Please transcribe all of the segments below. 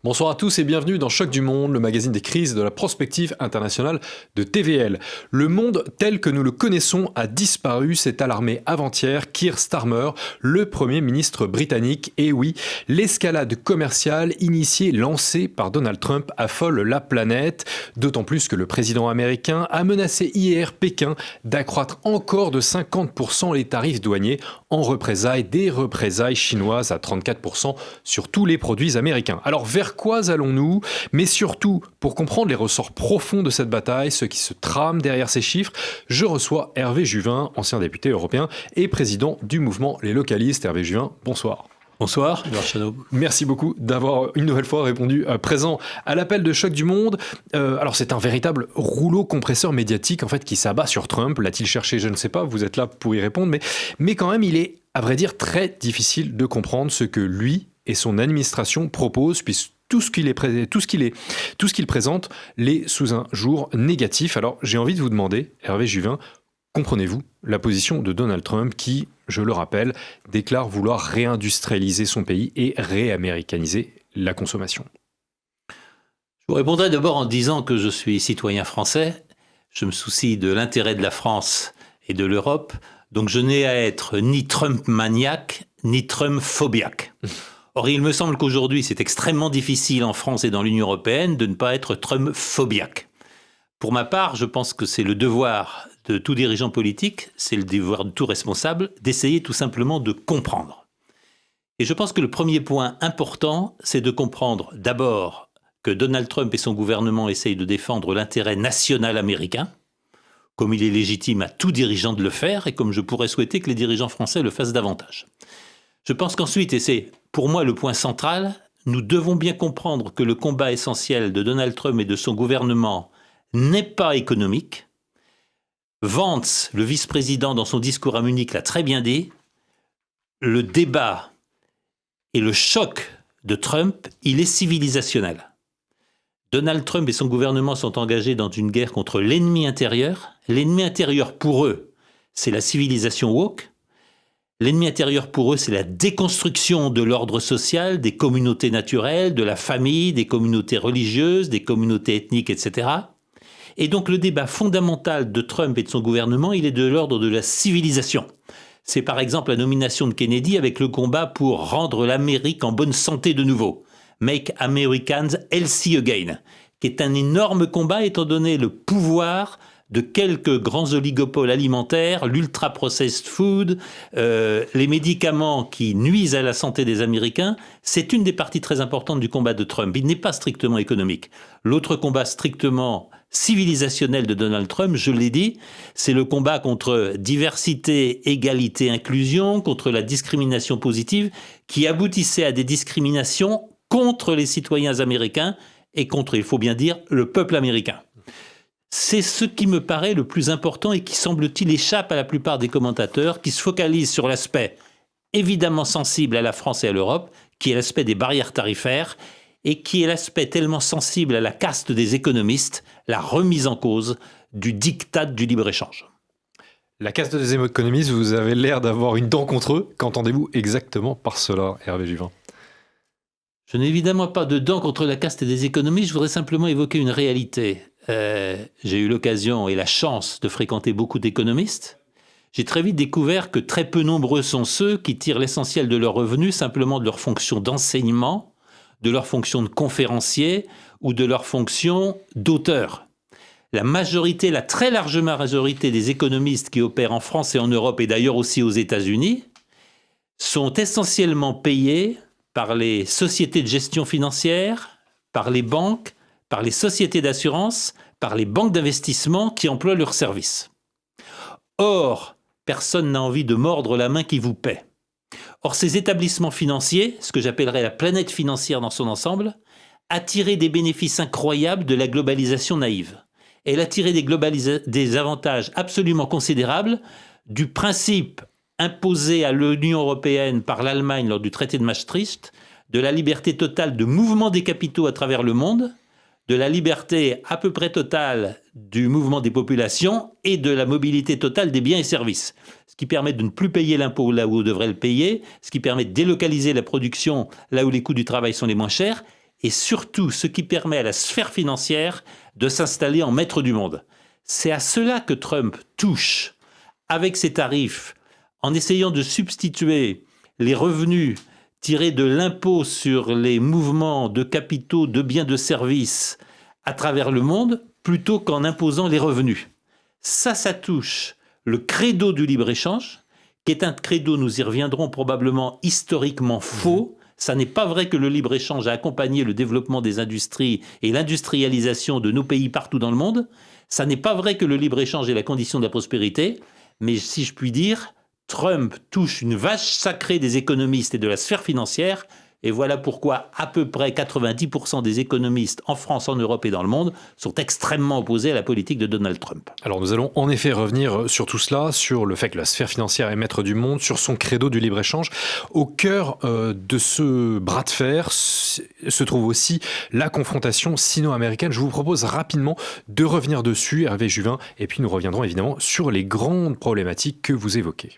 Bonsoir à tous et bienvenue dans Choc du Monde, le magazine des crises et de la prospective internationale de TVL. Le monde tel que nous le connaissons a disparu, s'est alarmé avant-hier Keir Starmer, le Premier ministre britannique. Et oui, l'escalade commerciale initiée, lancée par Donald Trump affole la planète, d'autant plus que le président américain a menacé hier Pékin d'accroître encore de 50% les tarifs douaniers en représailles des représailles chinoises à 34% sur tous les produits américains. Alors vers quoi allons-nous? Mais surtout, pour comprendre les ressorts profonds de cette bataille, ce qui se trame derrière ces chiffres, je reçois Hervé Juvin, ancien député européen et président du mouvement Les Localistes. Hervé Juvin, bonsoir. Bonsoir, Edouard Chenot. Merci beaucoup d'avoir une nouvelle fois répondu présent à l'appel de Choc du Monde. Alors c'est un véritable rouleau compresseur médiatique en fait qui s'abat sur Trump. L'a-t-il cherché? Je ne sais pas, vous êtes là pour y répondre. Mais quand même, il est, à vrai dire, très difficile de comprendre ce que lui et son administration proposent, puisque tout ce qu'il présente l'est sous un jour négatif. Alors j'ai envie de vous demander, Hervé Juvin, comprenez-vous la position de Donald Trump qui, je le rappelle, déclare vouloir réindustrialiser son pays et réaméricaniser la consommation? Je vous répondrai d'abord en disant que je suis citoyen français. Je me soucie de l'intérêt de la France et de l'Europe. Donc je n'ai à être ni Trump-maniaque, ni Trump-phobiaque. Or, il me semble qu'aujourd'hui, c'est extrêmement difficile en France et dans l'Union européenne de ne pas être Trump-phobiaque. Pour ma part, je pense que c'est le devoir de tout dirigeant politique, c'est le devoir de tout responsable, d'essayer tout simplement de comprendre. Et je pense que le premier point important, c'est de comprendre d'abord que Donald Trump et son gouvernement essayent de défendre l'intérêt national américain, comme il est légitime à tout dirigeant de le faire, et comme je pourrais souhaiter que les dirigeants français le fassent davantage. Je pense qu'ensuite, et c'est pour moi le point central, nous devons bien comprendre que le combat essentiel de Donald Trump et de son gouvernement n'est pas économique. Vance, le vice-président, dans son discours à Munich, l'a très bien dit, le débat et le choc de Trump, il est civilisationnel. Donald Trump et son gouvernement sont engagés dans une guerre contre l'ennemi intérieur. L'ennemi intérieur, pour eux, c'est la civilisation woke. L'ennemi intérieur pour eux, c'est la déconstruction de l'ordre social, des communautés naturelles, de la famille, des communautés religieuses, des communautés ethniques, etc. Et donc le débat fondamental de Trump et de son gouvernement, il est de l'ordre de la civilisation. C'est par exemple la nomination de Kennedy avec le combat pour rendre l'Amérique en bonne santé de nouveau. Make Americans Healthy Again, qui est un énorme combat étant donné le pouvoir de quelques grands oligopoles alimentaires, l'ultra-processed food, les médicaments qui nuisent à la santé des Américains, c'est une des parties très importantes du combat de Trump. Il n'est pas strictement économique. L'autre combat strictement civilisationnel de Donald Trump, je l'ai dit, c'est le combat contre diversité, égalité, inclusion, contre la discrimination positive, qui aboutissait à des discriminations contre les citoyens américains et contre, il faut bien dire, le peuple américain. C'est ce qui me paraît le plus important et qui, semble-t-il, échappe à la plupart des commentateurs qui se focalisent sur l'aspect évidemment sensible à la France et à l'Europe, qui est l'aspect des barrières tarifaires et qui est l'aspect tellement sensible à la caste des économistes, la remise en cause du diktat du libre-échange. La caste des économistes, vous avez l'air d'avoir une dent contre eux. Qu'entendez-vous exactement par cela, Hervé Juvin? Je n'ai évidemment pas de dent contre la caste des économistes, je voudrais simplement évoquer une réalité. J'ai eu l'occasion et la chance de fréquenter beaucoup d'économistes. J'ai très vite découvert que très peu nombreux sont ceux qui tirent l'essentiel de leurs revenus simplement de leur fonction d'enseignement, de leur fonction de conférencier ou de leur fonction d'auteur. La majorité, la très large majorité des économistes qui opèrent en France et en Europe et d'ailleurs aussi aux États-Unis sont essentiellement payés par les sociétés de gestion financière, par les banques, par les sociétés d'assurance, par les banques d'investissement qui emploient leurs services. Or, personne n'a envie de mordre la main qui vous paie. Or, ces établissements financiers, ce que j'appellerais la planète financière dans son ensemble, a tiré des bénéfices incroyables de la globalisation naïve. Elle a tiré des avantages absolument considérables du principe imposé à l'Union européenne par l'Allemagne lors du traité de Maastricht, de la liberté totale de mouvement des capitaux à travers le monde, de la liberté à peu près totale du mouvement des populations et de la mobilité totale des biens et services. Ce qui permet de ne plus payer l'impôt là où on devrait le payer, ce qui permet de délocaliser la production là où les coûts du travail sont les moins chers, et surtout ce qui permet à la sphère financière de s'installer en maître du monde. C'est à cela que Trump touche avec ses tarifs, en essayant de substituer les revenus tirés de l'impôt sur les mouvements de capitaux, de biens, de services à travers le monde, plutôt qu'en imposant les revenus. Ça touche le credo du libre-échange, qui est un credo, nous y reviendrons, probablement historiquement faux. Ça n'est pas vrai que le libre-échange a accompagné le développement des industries et l'industrialisation de nos pays partout dans le monde. Ça n'est pas vrai que le libre-échange est la condition de la prospérité. Mais si je puis dire, Trump touche une vache sacrée des économistes et de la sphère financière. Et voilà pourquoi à peu près 90% des économistes en France, en Europe et dans le monde sont extrêmement opposés à la politique de Donald Trump. Alors nous allons en effet revenir sur tout cela, sur le fait que la sphère financière est maître du monde, sur son credo du libre-échange. Au cœur de ce bras de fer se trouve aussi la confrontation sino-américaine. Je vous propose rapidement de revenir dessus, Hervé Juvin, et puis nous reviendrons évidemment sur les grandes problématiques que vous évoquez.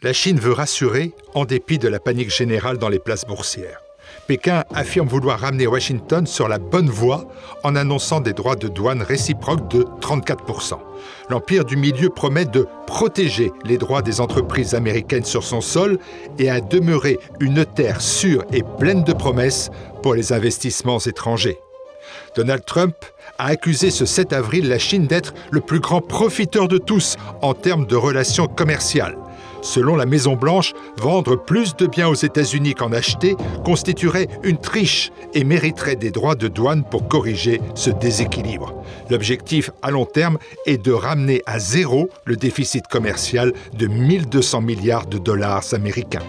La Chine veut rassurer en dépit de la panique générale dans les places boursières. Pékin affirme vouloir ramener Washington sur la bonne voie en annonçant des droits de douane réciproques de 34%. L'Empire du Milieu promet de protéger les droits des entreprises américaines sur son sol et à demeurer une terre sûre et pleine de promesses pour les investissements étrangers. Donald Trump a accusé ce 7 avril la Chine d'être le plus grand profiteur de tous en termes de relations commerciales. Selon la Maison-Blanche, vendre plus de biens aux États-Unis qu'en acheter constituerait une triche et mériterait des droits de douane pour corriger ce déséquilibre. L'objectif à long terme est de ramener à zéro le déficit commercial de 1 200 milliards de dollars américains.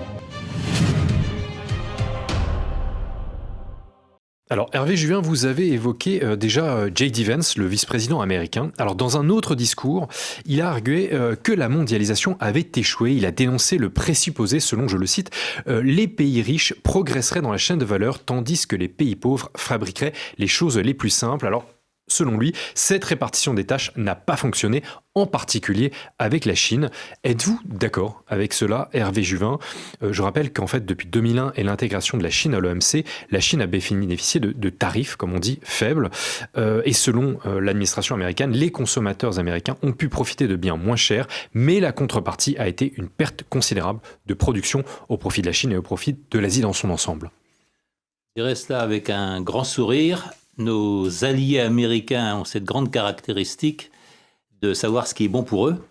Alors Hervé Juvin, vous avez évoqué déjà J.D. Vance, le vice-président américain. Alors dans un autre discours, il a argué que la mondialisation avait échoué. Il a dénoncé le présupposé selon, je le cite, les pays riches progresseraient dans la chaîne de valeur tandis que les pays pauvres fabriqueraient les choses les plus simples. Alors selon lui, cette répartition des tâches n'a pas fonctionné, en particulier avec la Chine. Êtes-vous d'accord avec cela, Hervé Juvin ? Je rappelle qu'en fait, depuis 2001 et l'intégration de la Chine à l'OMC, la Chine a bénéficié de tarifs, comme on dit, faibles. Et selon l'administration américaine, les consommateurs américains ont pu profiter de biens moins chers, mais la contrepartie a été une perte considérable de production au profit de la Chine et au profit de l'Asie dans son ensemble. Je dirais cela avec un grand sourire. Nos alliés américains ont cette grande caractéristique de savoir ce qui est bon pour eux,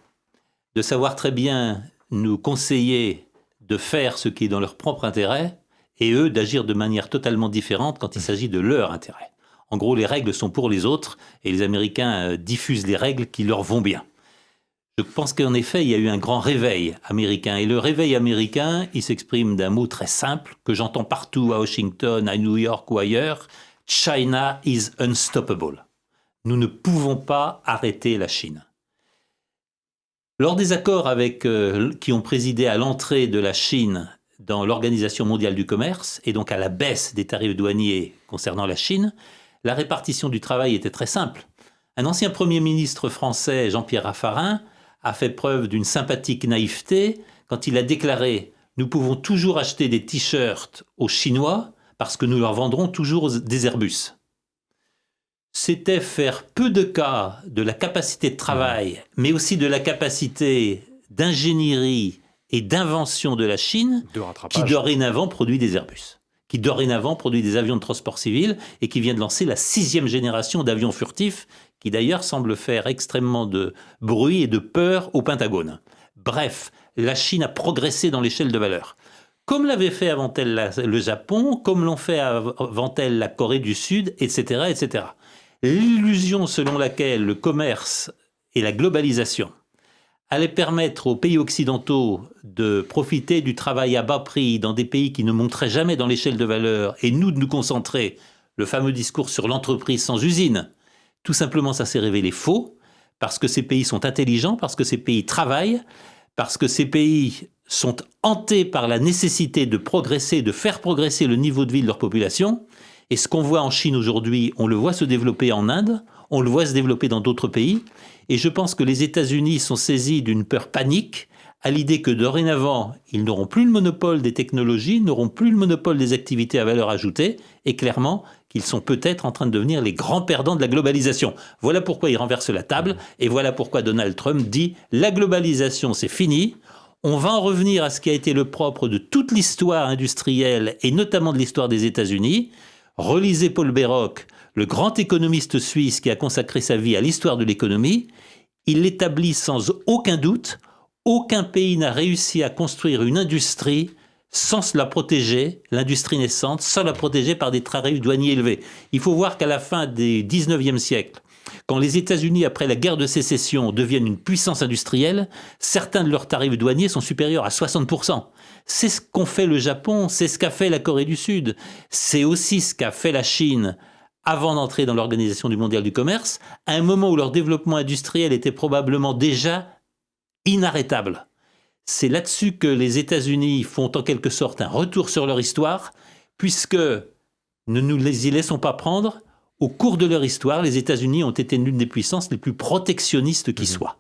de savoir très bien nous conseiller de faire ce qui est dans leur propre intérêt, et eux d'agir de manière totalement différente quand il s'agit de leur intérêt. En gros, les règles sont pour les autres, et les Américains diffusent les règles qui leur vont bien. Je pense qu'en effet, il y a eu un grand réveil américain. Et le réveil américain, il s'exprime d'un mot très simple, que j'entends partout à Washington, à New York ou ailleurs, « China is unstoppable ». Nous ne pouvons pas arrêter la Chine. Lors des accords qui ont présidé à l'entrée de la Chine dans l'Organisation mondiale du commerce, et donc à la baisse des tarifs douaniers concernant la Chine, la répartition du travail était très simple. Un ancien Premier ministre français, Jean-Pierre Raffarin, a fait preuve d'une sympathique naïveté quand il a déclaré « Nous pouvons toujours acheter des t-shirts aux Chinois parce que nous leur vendrons toujours des Airbus ». C'était faire peu de cas de la capacité de travail, mais aussi de la capacité d'ingénierie et d'invention de la Chine, qui dorénavant produit des Airbus, qui dorénavant produit des avions de transport civil et qui vient de lancer la 6e génération d'avions furtifs, qui d'ailleurs semble faire extrêmement de bruit et de peur au Pentagone. Bref, la Chine a progressé dans l'échelle de valeur. Comme l'avait fait avant elle le Japon, comme l'ont fait avant elle la Corée du Sud, etc., etc. L'illusion selon laquelle le commerce et la globalisation allaient permettre aux pays occidentaux de profiter du travail à bas prix dans des pays qui ne monteraient jamais dans l'échelle de valeur et nous de nous concentrer, le fameux discours sur l'entreprise sans usine, tout simplement ça s'est révélé faux, parce que ces pays sont intelligents, parce que ces pays travaillent, parce que ces pays sont hantés par la nécessité de progresser, de faire progresser le niveau de vie de leur population. Et ce qu'on voit en Chine aujourd'hui, on le voit se développer en Inde, on le voit se développer dans d'autres pays. Et je pense que les États-Unis sont saisis d'une peur panique à l'idée que dorénavant, ils n'auront plus le monopole des technologies, n'auront plus le monopole des activités à valeur ajoutée, et clairement qu'ils sont peut-être en train de devenir les grands perdants de la globalisation. Voilà pourquoi ils renversent la table, et voilà pourquoi Donald Trump dit « la globalisation, c'est fini ». On va en revenir à ce qui a été le propre de toute l'histoire industrielle, et notamment de l'histoire des États-Unis. Relisez Paul Bairoch, le grand économiste suisse qui a consacré sa vie à l'histoire de l'économie. Il l'établit sans aucun doute. Aucun pays n'a réussi à construire une industrie sans la protéger, l'industrie naissante, sans la protéger par des tarifs douaniers élevés. Il faut voir qu'à la fin du 19e siècle, quand les États-Unis, après la guerre de sécession, deviennent une puissance industrielle, certains de leurs tarifs douaniers sont supérieurs à 60%. C'est ce qu'ont fait le Japon, c'est ce qu'a fait la Corée du Sud, c'est aussi ce qu'a fait la Chine avant d'entrer dans l'Organisation mondiale du commerce, à un moment où leur développement industriel était probablement déjà inarrêtable. C'est là-dessus que les États-Unis font en quelque sorte un retour sur leur histoire, puisque, ne nous y laissons pas prendre, au cours de leur histoire, les États-Unis ont été l'une des puissances les plus protectionnistes qui soient.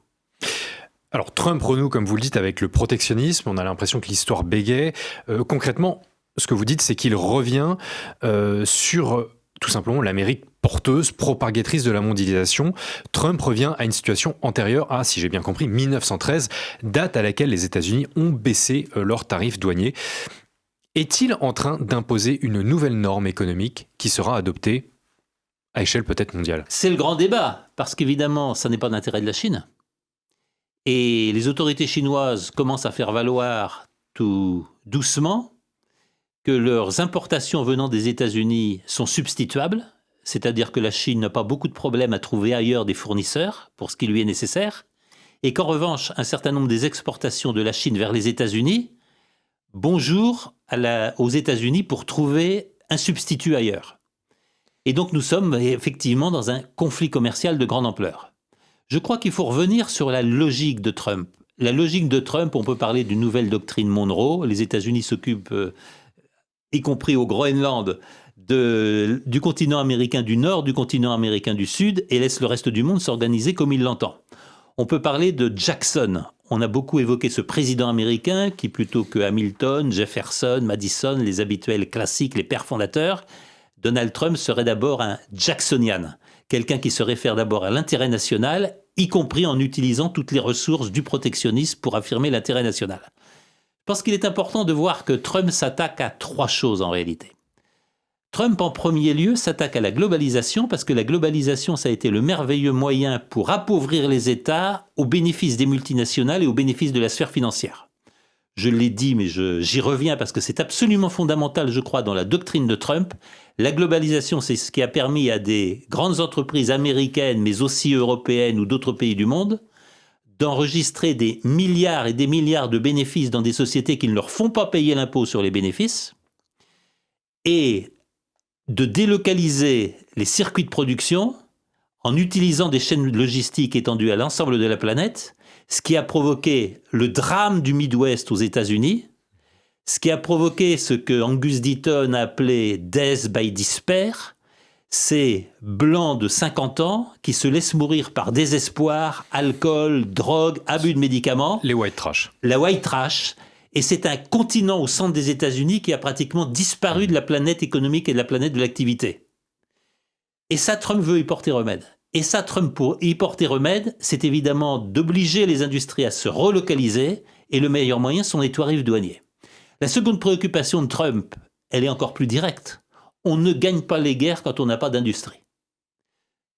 Alors Trump renoue, comme vous le dites, avec le protectionnisme. On a l'impression que l'histoire bégaye. Concrètement, ce que vous dites, c'est qu'il revient sur tout simplement l'Amérique porteuse, propagatrice de la mondialisation. Trump revient à une situation antérieure à, si j'ai bien compris, 1913, date à laquelle les États-Unis ont baissé leurs tarifs douaniers. Est-il en train d'imposer une nouvelle norme économique qui sera adoptée à échelle peut-être mondiale? C'est le grand débat, parce qu'évidemment, ça n'est pas d'intérêt de la Chine. Et les autorités chinoises commencent à faire valoir tout doucement que leurs importations venant des États-Unis sont substituables, c'est-à-dire que la Chine n'a pas beaucoup de problèmes à trouver ailleurs des fournisseurs pour ce qui lui est nécessaire, et qu'en revanche, un certain nombre des exportations de la Chine vers les États-Unis, bonjour aux États-Unis pour trouver un substitut ailleurs. Et donc nous sommes effectivement dans un conflit commercial de grande ampleur. Je crois qu'il faut revenir sur la logique de Trump. La logique de Trump, on peut parler d'une nouvelle doctrine Monroe. Les États-Unis s'occupent, y compris au Groenland, du continent américain du Nord, du continent américain du Sud, et laissent le reste du monde s'organiser comme il l'entend. On peut parler de Jackson. On a beaucoup évoqué ce président américain qui, plutôt que Hamilton, Jefferson, Madison, les habituels classiques, les pères fondateurs, Donald Trump serait d'abord un Jacksonian, quelqu'un qui se réfère d'abord à l'intérêt national, y compris en utilisant toutes les ressources du protectionnisme pour affirmer l'intérêt national. Je pense qu'il est important de voir que Trump s'attaque à trois choses en réalité. Trump, en premier lieu, s'attaque à la globalisation parce que la globalisation, ça a été le merveilleux moyen pour appauvrir les États au bénéfice des multinationales et au bénéfice de la sphère financière. Je l'ai dit, mais j'y reviens parce que c'est absolument fondamental, je crois, dans la doctrine de Trump. La globalisation, c'est ce qui a permis à des grandes entreprises américaines, mais aussi européennes ou d'autres pays du monde, d'enregistrer des milliards et des milliards de bénéfices dans des sociétés qui ne leur font pas payer l'impôt sur les bénéfices, et de délocaliser les circuits de production en utilisant des chaînes logistiques étendues à l'ensemble de la planète, ce qui a provoqué le drame du Midwest aux États-Unis, ce qui a provoqué ce que Angus Deaton a appelé « death by despair », ces blancs de 50 ans qui se laissent mourir par désespoir, alcool, drogue, abus de médicaments. Les white trash. La white trash. Et c'est un continent au centre des États-Unis qui a pratiquement disparu de la planète économique et de la planète de l'activité. Et ça, Trump veut y porter remède. Et ça, Trump, pour y porter remède, c'est évidemment d'obliger les industries à se relocaliser, et le meilleur moyen sont les tarifs douaniers. La seconde préoccupation de Trump, elle est encore plus directe. On ne gagne pas les guerres quand on n'a pas d'industrie.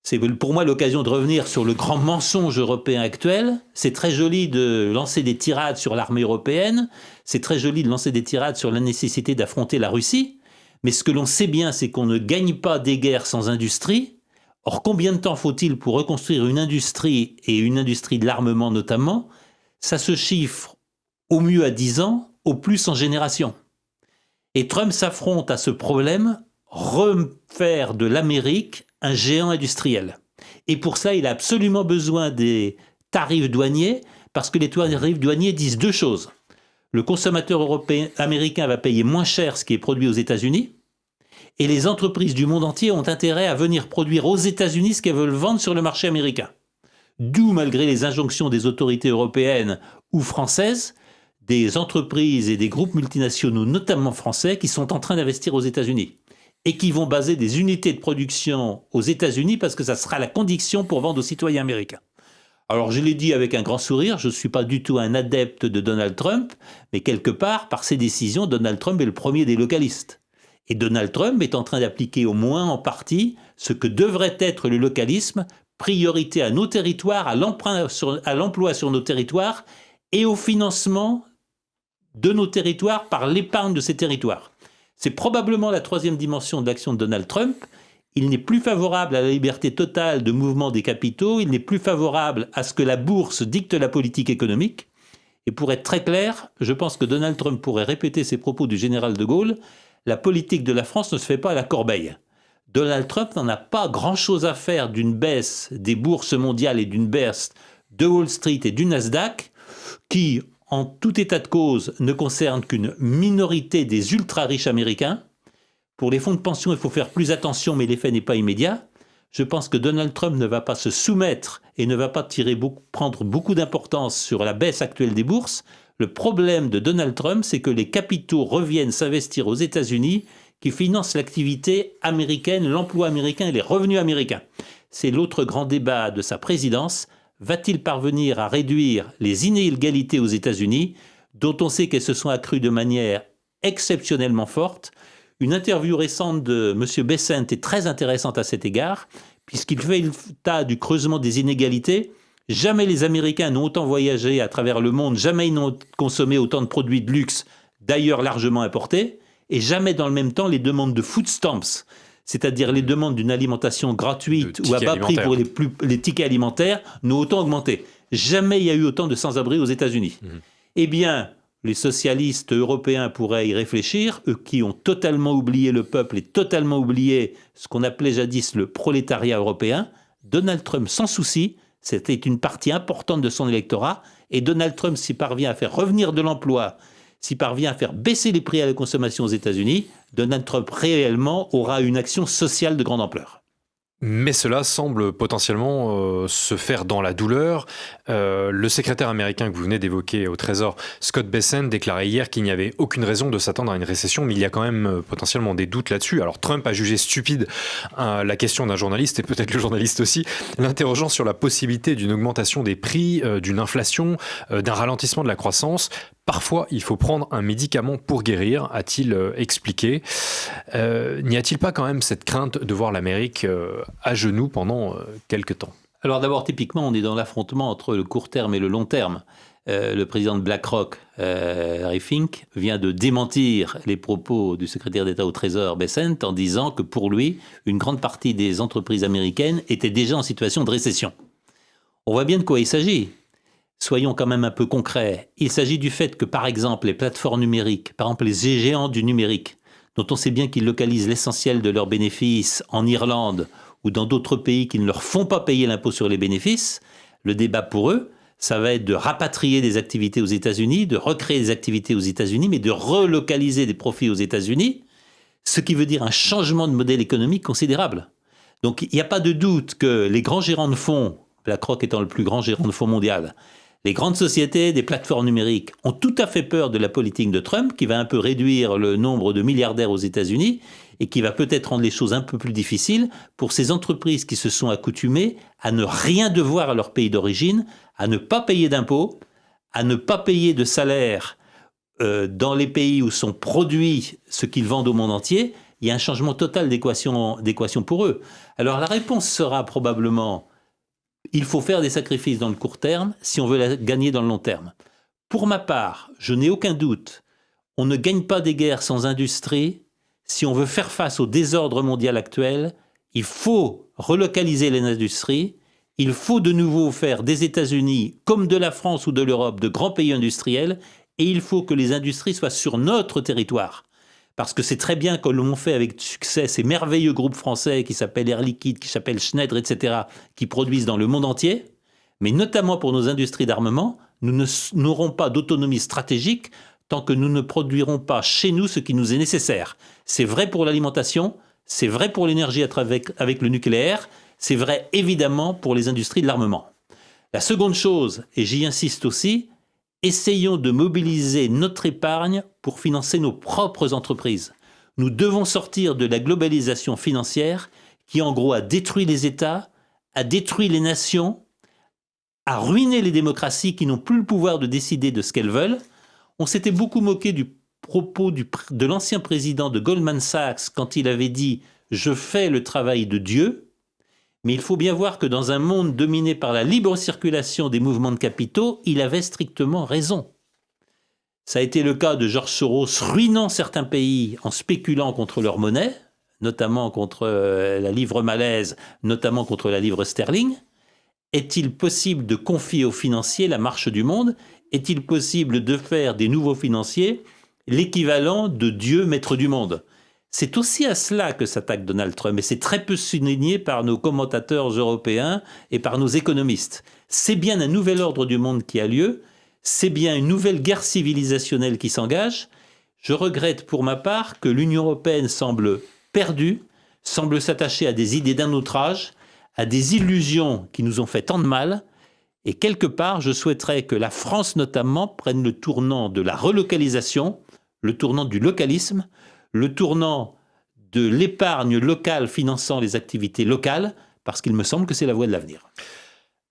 C'est pour moi l'occasion de revenir sur le grand mensonge européen actuel. C'est très joli de lancer des tirades sur l'armée européenne, c'est très joli de lancer des tirades sur la nécessité d'affronter la Russie, mais ce que l'on sait bien, c'est qu'on ne gagne pas des guerres sans industrie. Or, combien de temps faut-il pour reconstruire une industrie, et une industrie de l'armement notamment? Ça se chiffre au mieux à 10 ans, au plus en génération. Et Trump s'affronte à ce problème, refaire de l'Amérique un géant industriel. Et pour ça, il a absolument besoin des tarifs douaniers, parce que les tarifs douaniers disent deux choses. Le consommateur américain va payer moins cher ce qui est produit aux États-Unis, et les entreprises du monde entier ont intérêt à venir produire aux États-Unis ce qu'elles veulent vendre sur le marché américain. D'où, malgré les injonctions des autorités européennes ou françaises, des entreprises et des groupes multinationaux, notamment français, qui sont en train d'investir aux États-Unis. et qui vont baser des unités de production aux États-Unis parce que ça sera la condition pour vendre aux citoyens américains. Alors je l'ai dit avec un grand sourire, je ne suis pas du tout un adepte de Donald Trump, mais quelque part, par ses décisions, Donald Trump est le premier des localistes. Et Donald Trump est en train d'appliquer au moins en partie ce que devrait être le localisme, priorité à nos territoires, à l'emploi sur nos territoires et au financement de nos territoires par l'épargne de ces territoires. C'est probablement la troisième dimension de l'action de Donald Trump. Il n'est plus favorable à la liberté totale de mouvement des capitaux, il n'est plus favorable à ce que la bourse dicte la politique économique. Et pour être très clair, je pense que Donald Trump pourrait répéter ses propos du général de Gaulle, la politique de la France ne se fait pas à la corbeille. Donald Trump n'en a pas grand-chose à faire d'une baisse des bourses mondiales et d'une baisse de Wall Street et du Nasdaq, qui, en tout état de cause, ne concerne qu'une minorité des ultra-riches américains. Pour les fonds de pension, il faut faire plus attention, mais l'effet n'est pas immédiat. Je pense que Donald Trump ne va pas se soumettre et ne va pas prendre beaucoup d'importance sur la baisse actuelle des bourses. Le problème de Donald Trump, c'est que les capitaux reviennent s'investir aux États-Unis, qui financent l'activité américaine, l'emploi américain et les revenus américains. C'est l'autre grand débat de sa présidence. Va-t-il parvenir à réduire les inégalités aux États-Unis, dont on sait qu'elles se sont accrues de manière exceptionnellement forte? Une interview récente de M. Bessent est très intéressante à cet égard, puisqu'il fait état du creusement des inégalités. Jamais les Américains n'ont autant voyagé à travers le monde, jamais ils n'ont consommé autant de produits de luxe, d'ailleurs largement importés, et jamais dans le même temps les demandes de food stamps, c'est-à-dire les demandes d'une alimentation gratuite ou à bas prix pour les tickets alimentaires, n'ont autant augmenté. Jamais il y a eu autant de sans-abri aux États-Unis. Eh bien, les socialistes européens pourraient y réfléchir, eux qui ont totalement oublié le peuple et totalement oublié ce qu'on appelait jadis le prolétariat européen. Donald Trump, sans souci, c'était une partie importante de son électorat, et Donald Trump s'y parvient à faire revenir de l'emploi, s'y parvient à faire baisser les prix à la consommation aux États-Unis, Donald Trump réellement aura une action sociale de grande ampleur. Mais cela semble potentiellement se faire dans la douleur. Le secrétaire américain que vous venez d'évoquer au Trésor, Scott Bessent, déclarait hier qu'il n'y avait aucune raison de s'attendre à une récession, mais il y a quand même potentiellement des doutes là-dessus. Alors Trump a jugé stupide la question d'un journaliste, et peut-être le journaliste aussi, l'interrogeant sur la possibilité d'une augmentation des prix, d'une inflation, d'un ralentissement de la croissance. Parfois, il faut prendre un médicament pour guérir, a-t-il expliqué. N'y a-t-il pas quand même cette crainte de voir l'Amérique à genoux pendant quelques temps? Alors d'abord, typiquement, on est dans l'affrontement entre le court terme et le long terme. Le président de BlackRock, Larry Fink, vient de démentir les propos du secrétaire d'État au Trésor, Bessent, en disant que pour lui, une grande partie des entreprises américaines étaient déjà en situation de récession. On voit bien de quoi il s'agit. Soyons quand même un peu concrets. Il s'agit du fait que, par exemple, les plateformes numériques, par exemple les géants du numérique, dont on sait bien qu'ils localisent l'essentiel de leurs bénéfices en Irlande ou dans d'autres pays qui ne leur font pas payer l'impôt sur les bénéfices, le débat pour eux, ça va être de rapatrier des activités aux États-Unis, de recréer des activités aux États-Unis, mais de relocaliser des profits aux États-Unis, ce qui veut dire un changement de modèle économique considérable. Donc il n'y a pas de doute que les grands gérants de fonds, BlackRock étant le plus grand gérant de fonds mondial, les grandes sociétés des plateformes numériques ont tout à fait peur de la politique de Trump, qui va un peu réduire le nombre de milliardaires aux États-Unis et qui va peut-être rendre les choses un peu plus difficiles pour ces entreprises qui se sont accoutumées à ne rien devoir à leur pays d'origine, à ne pas payer d'impôts, à ne pas payer de salaire dans les pays où sont produits ce qu'ils vendent au monde entier. Il y a un changement total d'équation pour eux. Alors la réponse sera probablement: il faut faire des sacrifices dans le court terme si on veut gagner dans le long terme. Pour ma part, je n'ai aucun doute, on ne gagne pas des guerres sans industrie. Si on veut faire face au désordre mondial actuel, il faut relocaliser les industries, il faut de nouveau faire des États-Unis, comme de la France ou de l'Europe, de grands pays industriels, et il faut que les industries soient sur notre territoire. Parce que c'est très bien que l'on fait avec succès ces merveilleux groupes français qui s'appellent Air Liquide, qui s'appellent Schneider, etc., qui produisent dans le monde entier. Mais notamment pour nos industries d'armement, nous n'aurons pas d'autonomie stratégique tant que nous ne produirons pas chez nous ce qui nous est nécessaire. C'est vrai pour l'alimentation, c'est vrai pour l'énergie avec le nucléaire, c'est vrai évidemment pour les industries de l'armement. La seconde chose, et j'y insiste aussi, essayons de mobiliser notre épargne pour financer nos propres entreprises. Nous devons sortir de la globalisation financière qui, en gros, a détruit les États, a détruit les nations, a ruiné les démocraties qui n'ont plus le pouvoir de décider de ce qu'elles veulent. On s'était beaucoup moqué du propos de l'ancien président de Goldman Sachs quand il avait dit « Je fais le travail de Dieu ». Mais il faut bien voir que dans un monde dominé par la libre circulation des mouvements de capitaux, il avait strictement raison. Ça a été le cas de George Soros ruinant certains pays en spéculant contre leur monnaie, notamment contre la livre malaise, notamment contre la livre sterling. Est-il possible de confier aux financiers la marche du monde ? Est-il possible de faire des nouveaux financiers l'équivalent de Dieu maître du monde ? C'est aussi à cela que s'attaque Donald Trump, et c'est très peu souligné par nos commentateurs européens et par nos économistes. C'est bien un nouvel ordre du monde qui a lieu, c'est bien une nouvelle guerre civilisationnelle qui s'engage. Je regrette pour ma part que l'Union européenne semble perdue, semble s'attacher à des idées d'un autre âge, à des illusions qui nous ont fait tant de mal, et quelque part, je souhaiterais que la France notamment prenne le tournant de la relocalisation, le tournant du localisme, le tournant de l'épargne locale finançant les activités locales, parce qu'il me semble que c'est la voie de l'avenir.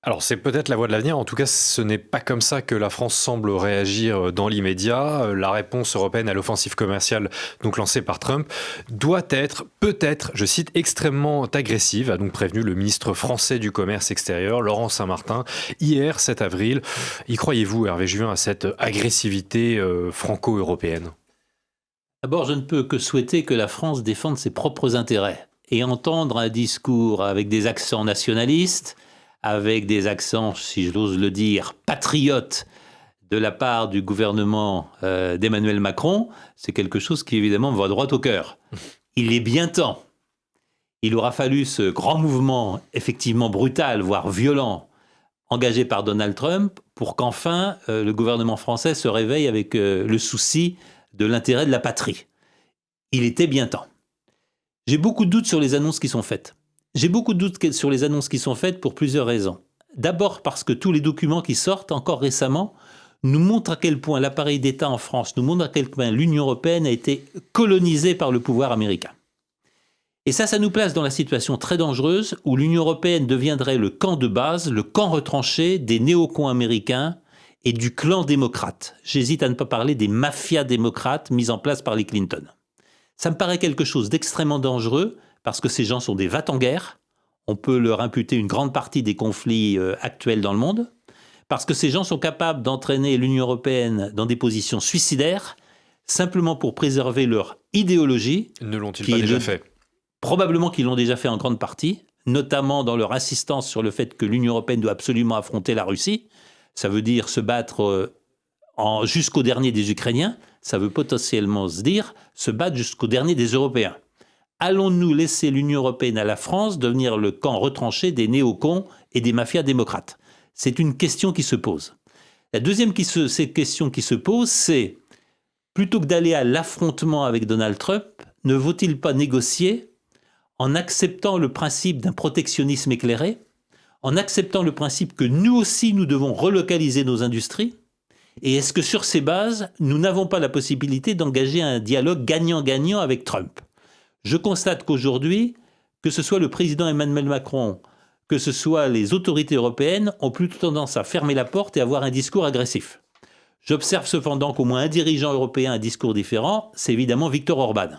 Alors c'est peut-être la voie de l'avenir, en tout cas ce n'est pas comme ça que la France semble réagir dans l'immédiat. La réponse européenne à l'offensive commerciale donc lancée par Trump doit être, peut-être, je cite, extrêmement agressive, a donc prévenu le ministre français du Commerce extérieur, Laurent Saint-Martin, hier 7 avril. Y croyez-vous, Hervé Juvin, à cette agressivité franco-européenne ? D'abord, je ne peux que souhaiter que la France défende ses propres intérêts et entendre un discours avec des accents nationalistes, avec des accents, si j'ose le dire, patriotes de la part du gouvernement d'Emmanuel Macron, c'est quelque chose qui évidemment me va droit au cœur. Il est bien temps. Il aura fallu ce grand mouvement, effectivement brutal, voire violent, engagé par Donald Trump, pour qu'enfin le gouvernement français se réveille avec le souci de l'intérêt de la patrie. Il était bien temps. J'ai beaucoup de doutes sur les annonces qui sont faites. J'ai beaucoup de doutes sur les annonces qui sont faites pour plusieurs raisons. D'abord parce que tous les documents qui sortent, encore récemment, nous montrent à quel point l'appareil d'État en France, nous montrent à quel point l'Union européenne a été colonisée par le pouvoir américain. Et ça nous place dans la situation très dangereuse où l'Union européenne deviendrait le camp de base, le camp retranché des néocons américains et du clan démocrate. J'hésite à ne pas parler des mafias démocrates mises en place par les Clinton. Ça me paraît quelque chose d'extrêmement dangereux parce que ces gens sont des va-t-en-guerre. On peut leur imputer une grande partie des conflits actuels dans le monde. Parce que ces gens sont capables d'entraîner l'Union européenne dans des positions suicidaires simplement pour préserver leur idéologie. Ne l'ont-ils pas déjà fait ? Probablement qu'ils l'ont déjà fait en grande partie, notamment dans leur insistance sur le fait que l'Union européenne doit absolument affronter la Russie. Ça veut dire se battre jusqu'au dernier des Ukrainiens. Ça veut potentiellement se dire se battre jusqu'au dernier des Européens. Allons-nous laisser l'Union européenne à la France devenir le camp retranché des néocons et des mafias démocrates ? C'est une question qui se pose. La deuxième question qui se pose, c'est plutôt que d'aller à l'affrontement avec Donald Trump, ne vaut-il pas négocier en acceptant le principe d'un protectionnisme éclairé, en acceptant le principe que nous aussi nous devons relocaliser nos industries ? Et est-ce que sur ces bases, nous n'avons pas la possibilité d'engager un dialogue gagnant-gagnant avec Trump ? Je constate qu'aujourd'hui, que ce soit le président Emmanuel Macron, que ce soit les autorités européennes, ont plutôt tendance à fermer la porte et à avoir un discours agressif. J'observe cependant qu'au moins un dirigeant européen a un discours différent, c'est évidemment Viktor Orban.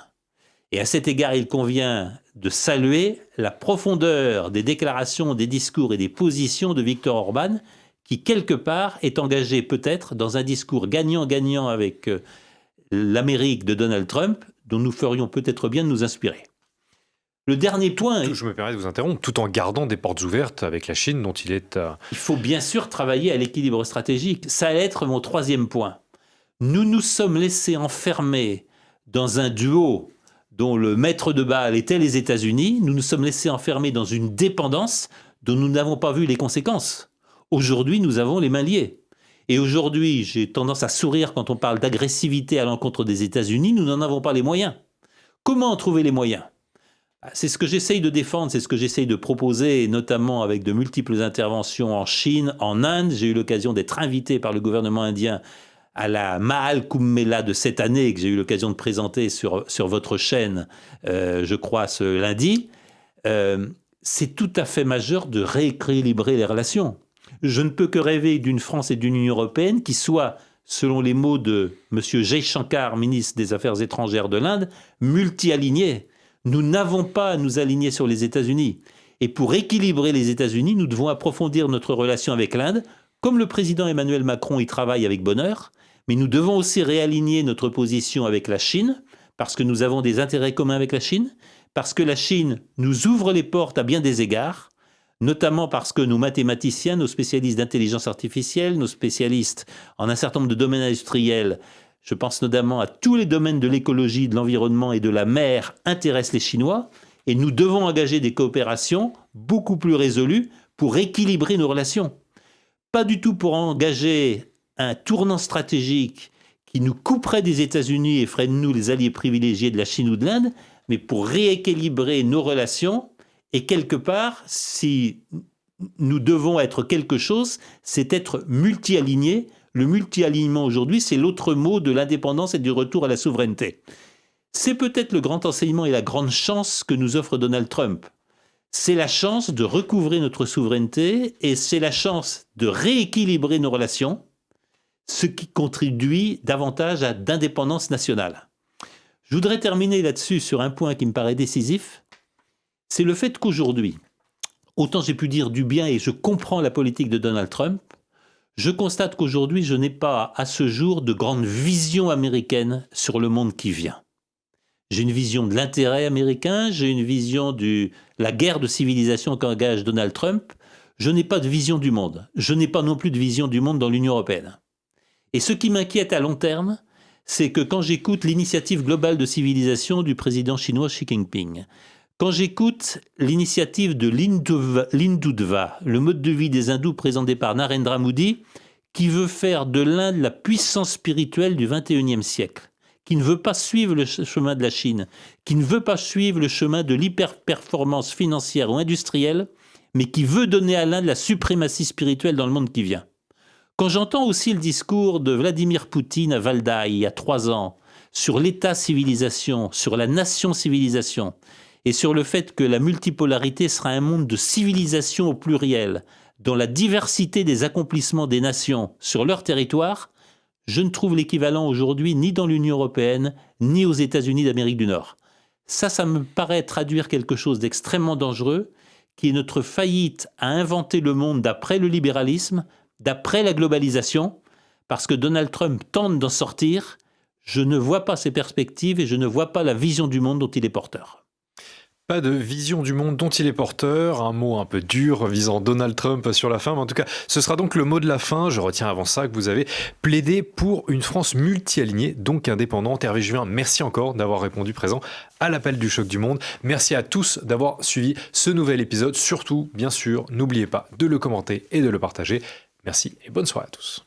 Et à cet égard, il convient de saluer la profondeur des déclarations, des discours et des positions de Viktor Orban, qui quelque part est engagé peut-être dans un discours gagnant-gagnant avec l'Amérique de Donald Trump, dont nous ferions peut-être bien de nous inspirer. Le dernier point... Je me permets de vous interrompre, tout en gardant des portes ouvertes avec la Chine, dont il est... Il faut bien sûr travailler à l'équilibre stratégique. Ça allait être mon troisième point. Nous nous sommes laissés enfermer dans un duo dont le maître de Bâle était les États-Unis. Nous nous sommes laissés enfermer dans une dépendance dont nous n'avons pas vu les conséquences. Aujourd'hui, nous avons les mains liées. Et aujourd'hui, j'ai tendance à sourire quand on parle d'agressivité à l'encontre des États-Unis. Nous n'en avons pas les moyens. Comment en trouver les moyens ? C'est ce que j'essaye de défendre, c'est ce que j'essaye de proposer, notamment avec de multiples interventions en Chine, en Inde. J'ai eu l'occasion d'être invité par le gouvernement indien à la Ma'al Kumbela de cette année, que j'ai eu l'occasion de présenter sur votre chaîne, je crois, ce lundi, c'est tout à fait majeur de rééquilibrer les relations. Je ne peux que rêver d'une France et d'une Union européenne qui soient, selon les mots de M. Jaishankar, ministre des Affaires étrangères de l'Inde, multi-alignés. Nous n'avons pas à nous aligner sur les États-Unis. Et pour équilibrer les États-Unis, nous devons approfondir notre relation avec l'Inde, comme le président Emmanuel Macron y travaille avec bonheur, mais nous devons aussi réaligner notre position avec la Chine, parce que nous avons des intérêts communs avec la Chine, parce que la Chine nous ouvre les portes à bien des égards, notamment parce que nos mathématiciens, nos spécialistes d'intelligence artificielle, nos spécialistes en un certain nombre de domaines industriels, je pense notamment à tous les domaines de l'écologie, de l'environnement et de la mer, intéressent les Chinois, et nous devons engager des coopérations beaucoup plus résolues pour équilibrer nos relations. Pas du tout pour engager un tournant stratégique qui nous couperait des États-Unis et ferait de nous les alliés privilégiés de la Chine ou de l'Inde, mais pour rééquilibrer nos relations. Et quelque part, si nous devons être quelque chose, c'est être multi-alignés. Le multi-alignement aujourd'hui, c'est l'autre mot de l'indépendance et du retour à la souveraineté. C'est peut-être le grand enseignement et la grande chance que nous offre Donald Trump. C'est la chance de recouvrer notre souveraineté et c'est la chance de rééquilibrer nos relations, ce qui contribue davantage à d'indépendance nationale. Je voudrais terminer là-dessus sur un point qui me paraît décisif, c'est le fait qu'aujourd'hui, autant j'ai pu dire du bien et je comprends la politique de Donald Trump, je constate qu'aujourd'hui je n'ai pas à ce jour de grande vision américaine sur le monde qui vient. J'ai une vision de l'intérêt américain, j'ai une vision de la guerre de civilisation qu'engage Donald Trump. Je n'ai pas de vision du monde. Je n'ai pas non plus de vision du monde dans l'Union européenne. Et ce qui m'inquiète à long terme, c'est que quand j'écoute l'initiative globale de civilisation du président chinois Xi Jinping, quand j'écoute l'initiative de l'Hindutva, le mode de vie des hindous présenté par Narendra Modi, qui veut faire de l'Inde la puissance spirituelle du XXIe siècle, qui ne veut pas suivre le chemin de la Chine, qui ne veut pas suivre le chemin de l'hyper-performance financière ou industrielle, mais qui veut donner à l'Inde la suprématie spirituelle dans le monde qui vient. Quand j'entends aussi le discours de Vladimir Poutine à Valdai il y a 3 ans, sur l'État-civilisation, sur la nation-civilisation, et sur le fait que la multipolarité sera un monde de civilisation au pluriel, dans la diversité des accomplissements des nations sur leur territoire, je ne trouve l'équivalent aujourd'hui ni dans l'Union européenne, ni aux États-Unis d'Amérique du Nord. Ça me paraît traduire quelque chose d'extrêmement dangereux, qui est notre faillite à inventer le monde d'après le libéralisme, d'après la globalisation, parce que Donald Trump tente d'en sortir. Je ne vois pas ses perspectives et je ne vois pas la vision du monde dont il est porteur. Pas de vision du monde dont il est porteur, un mot un peu dur visant Donald Trump sur la fin, mais en tout cas, ce sera donc le mot de la fin. Je retiens avant ça que vous avez plaidé pour une France multi-alignée, donc indépendante. Hervé Juvin, merci encore d'avoir répondu présent à l'appel du Choc du Monde. Merci à tous d'avoir suivi ce nouvel épisode. Surtout, bien sûr, n'oubliez pas de le commenter et de le partager. Merci et bonne soirée à tous.